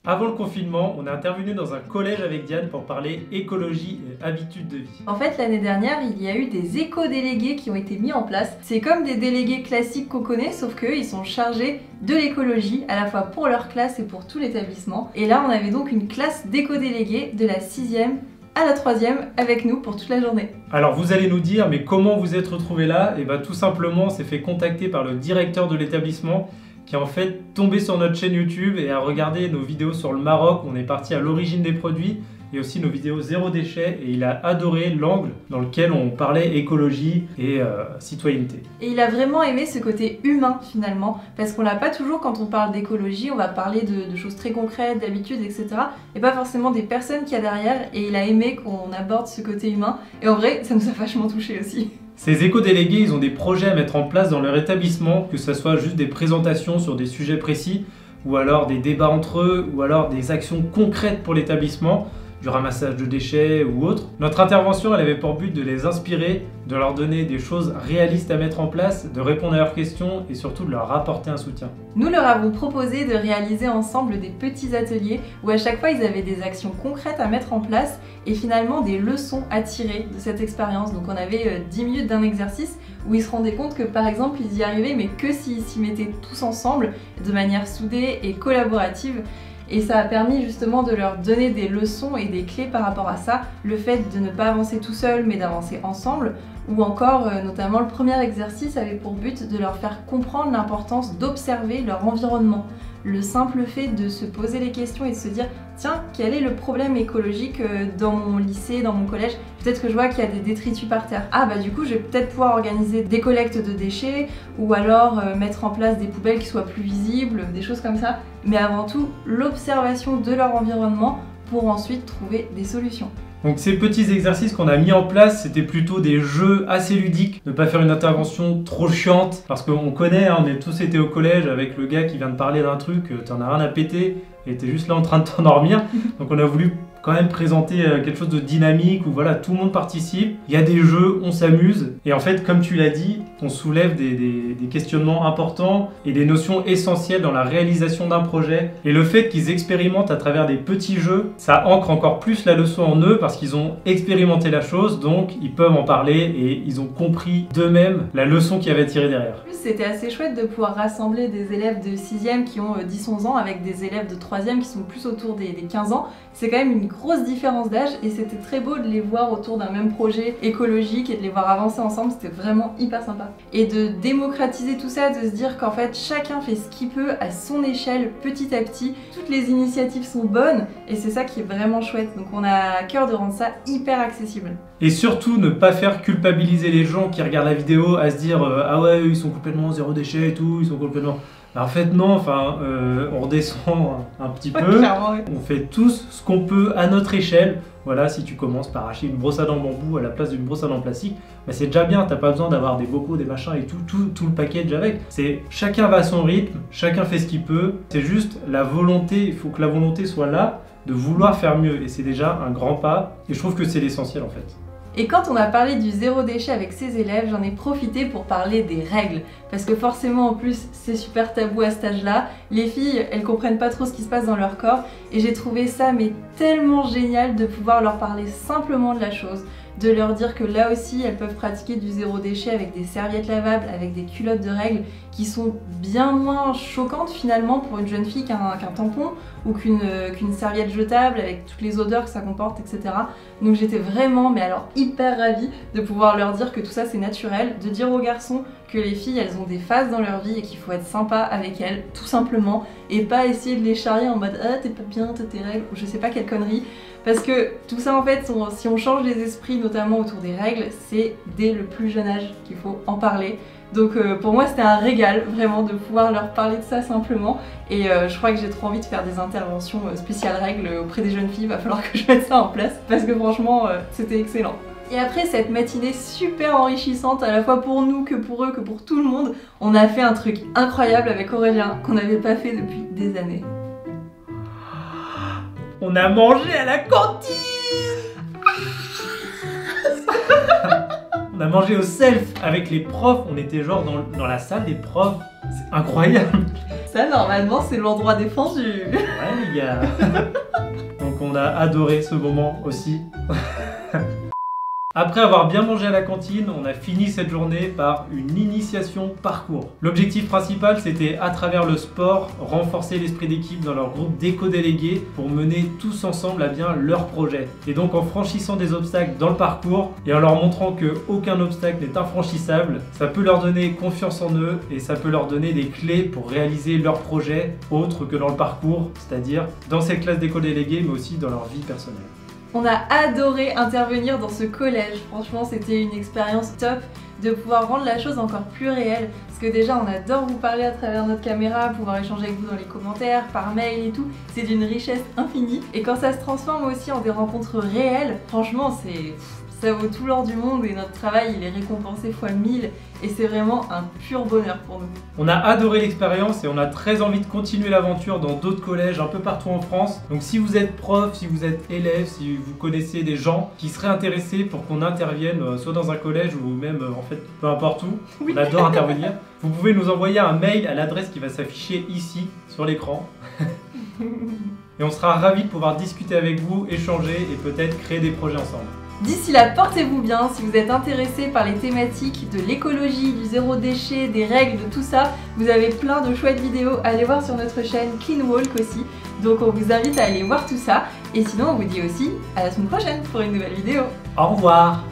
Avant le confinement, on est intervenu dans un collège avec Diane pour parler écologie et habitudes de vie. En fait, l'année dernière, il y a eu des éco-délégués qui ont été mis en place. C'est comme des délégués classiques qu'on connaît, sauf qu'eux, ils sont chargés de l'écologie, à la fois pour leur classe et pour tout l'établissement. Et là, on avait donc une classe d'éco-délégués de la 6e à la 3e avec nous pour toute la journée. Alors vous allez nous dire, mais comment vous êtes retrouvés là? Et bien tout simplement, on s'est fait contacter par le directeur de l'établissement qui est en fait tombé sur notre chaîne YouTube et a regardé nos vidéos sur le Maroc. On est parti à l'origine des produits et aussi nos vidéos zéro déchet, et il a adoré l'angle dans lequel on parlait écologie et citoyenneté. Et il a vraiment aimé ce côté humain finalement, parce qu'on l'a pas toujours quand on parle d'écologie, on va parler de choses très concrètes, d'habitudes, etc. Et pas forcément des personnes qu'il y a derrière, et il a aimé qu'on aborde ce côté humain, et en vrai, ça nous a vachement touché aussi. Ces éco-délégués, ils ont des projets à mettre en place dans leur établissement, que ce soit juste des présentations sur des sujets précis, ou alors des débats entre eux, ou alors des actions concrètes pour l'établissement, du ramassage de déchets ou autre. Notre intervention, elle avait pour but de les inspirer, de leur donner des choses réalistes à mettre en place, de répondre à leurs questions et surtout de leur apporter un soutien. Nous leur avons proposé de réaliser ensemble des petits ateliers où à chaque fois ils avaient des actions concrètes à mettre en place et finalement des leçons à tirer de cette expérience. Donc on avait 10 minutes d'un exercice où ils se rendaient compte que par exemple ils y arrivaient mais que s'ils s'y mettaient tous ensemble de manière soudée et collaborative. Et ça a permis justement de leur donner des leçons et des clés par rapport à ça, le fait de ne pas avancer tout seul mais d'avancer ensemble, ou encore notamment le premier exercice avait pour but de leur faire comprendre l'importance d'observer leur environnement. Le simple fait de se poser les questions et de se dire tiens, quel est le problème écologique dans mon lycée, dans mon collège? Peut-être que je vois qu'il y a des détritus par terre. Ah bah du coup je vais peut-être pouvoir organiser des collectes de déchets ou alors mettre en place des poubelles qui soient plus visibles, des choses comme ça. Mais avant tout, l'observation de leur environnement pour ensuite trouver des solutions. Donc ces petits exercices qu'on a mis en place, c'était plutôt des jeux assez ludiques, ne pas faire une intervention trop chiante, parce qu'on connaît, hein, on a tous été au collège avec le gars qui vient de parler d'un truc, t'en as rien à péter, et t'es juste là en train de t'endormir. Donc on a voulu quand même présenter quelque chose de dynamique où voilà, tout le monde participe, il y a des jeux, on s'amuse, et en fait comme tu l'as dit, on soulève des questionnements importants et des notions essentielles dans la réalisation d'un projet, et le fait qu'ils expérimentent à travers des petits jeux, ça ancre encore plus la leçon en eux parce qu'ils ont expérimenté la chose, donc ils peuvent en parler et ils ont compris d'eux-mêmes la leçon qu'il y avait à tirer derrière. En plus, c'était assez chouette de pouvoir rassembler des élèves de 6e qui ont 10-11 ans avec des élèves de 3e qui sont plus autour des 15 ans. C'est quand même une grosse différence d'âge et c'était très beau de les voir autour d'un même projet écologique et de les voir avancer ensemble, c'était vraiment hyper sympa. Et de démocratiser tout ça, de se dire qu'en fait chacun fait ce qu'il peut à son échelle petit à petit, toutes les initiatives sont bonnes et c'est ça qui est vraiment chouette. Donc on a à cœur de rendre ça hyper accessible. Et surtout ne pas faire culpabiliser les gens qui regardent la vidéo à se dire ah ouais ils sont complètement zéro déchet et tout, ils sont complètement... En fait non, enfin on redescend un petit peu, Ouais. On fait tous ce qu'on peut à notre échelle. Voilà, si tu commences par acheter une brosse à dents bambou à la place d'une brosse à dents plastique, bah c'est déjà bien, t'as pas besoin d'avoir des bocaux, des machins et tout le package avec. C'est chacun va à son rythme, chacun fait ce qu'il peut, c'est juste la volonté, il faut que la volonté soit là de vouloir faire mieux et c'est déjà un grand pas et je trouve que c'est l'essentiel en fait. Et quand on a parlé du zéro déchet avec ses élèves, j'en ai profité pour parler des règles. Parce que forcément, en plus, c'est super tabou à cet âge-là. Les filles, elles comprennent pas trop ce qui se passe dans leur corps. Et j'ai trouvé ça mais tellement génial de pouvoir leur parler simplement de la chose. De leur dire que là aussi, elles peuvent pratiquer du zéro déchet avec des serviettes lavables, avec des culottes de règles qui sont bien moins choquantes finalement pour une jeune fille qu'un tampon ou qu'une serviette jetable avec toutes les odeurs que ça comporte, etc. Donc j'étais vraiment, mais alors hyper ravie de pouvoir leur dire que tout ça c'est naturel, de dire aux garçons que les filles elles ont des phases dans leur vie et qu'il faut être sympa avec elles, tout simplement, et pas essayer de les charrier en mode ah t'es pas bien, t'as tes règles, ou je sais pas quelle connerie. Parce que tout ça en fait, si on change les esprits notamment autour des règles, c'est dès le plus jeune âge qu'il faut en parler. Donc pour moi c'était un régal vraiment de pouvoir leur parler de ça simplement et je crois que j'ai trop envie de faire des interventions spéciales règles auprès des jeunes filles, il va falloir que je mette ça en place parce que franchement c'était excellent. Et après cette matinée super enrichissante à la fois pour nous que pour eux, que pour tout le monde, on a fait un truc incroyable avec Aurélien qu'on n'avait pas fait depuis des années. On a mangé à la cantine. On a mangé au self avec les profs, on était genre dans la salle des profs, c'est incroyable. Ça, normalement, c'est l'endroit défendu. Ouais, les gars. Donc on a adoré ce moment aussi. Après avoir bien mangé à la cantine, on a fini cette journée par une initiation parcours. L'objectif principal, c'était à travers le sport, renforcer l'esprit d'équipe dans leur groupe d'éco-délégués pour mener tous ensemble à bien leur projet. Et donc en franchissant des obstacles dans le parcours et en leur montrant qu'aucun obstacle n'est infranchissable, ça peut leur donner confiance en eux et ça peut leur donner des clés pour réaliser leur projet autre que dans le parcours, c'est-à-dire dans cette classe d'éco-délégués mais aussi dans leur vie personnelle. On a adoré intervenir dans ce collège, franchement c'était une expérience top de pouvoir rendre la chose encore plus réelle, parce que déjà on adore vous parler à travers notre caméra, pouvoir échanger avec vous dans les commentaires, par mail et tout, c'est d'une richesse infinie, et quand ça se transforme aussi en des rencontres réelles, franchement ça vaut tout l'or du monde et notre travail il est récompensé fois 1000 et c'est vraiment un pur bonheur pour nous. On a adoré l'expérience et on a très envie de continuer l'aventure dans d'autres collèges un peu partout en France. Donc si vous êtes prof, si vous êtes élève, si vous connaissez des gens qui seraient intéressés pour qu'on intervienne soit dans un collège ou même en fait peu importe où, oui. On adore intervenir. Vous pouvez nous envoyer un mail à l'adresse qui va s'afficher ici sur l'écran. Et on sera ravis de pouvoir discuter avec vous, échanger et peut-être créer des projets ensemble. D'ici là, portez-vous bien. Si vous êtes intéressé par les thématiques de l'écologie, du zéro déchet, des règles, de tout ça, vous avez plein de chouettes vidéos à aller voir sur notre chaîne Clean Walk aussi. Donc on vous invite à aller voir tout ça. Et sinon, on vous dit aussi à la semaine prochaine pour une nouvelle vidéo. Au revoir.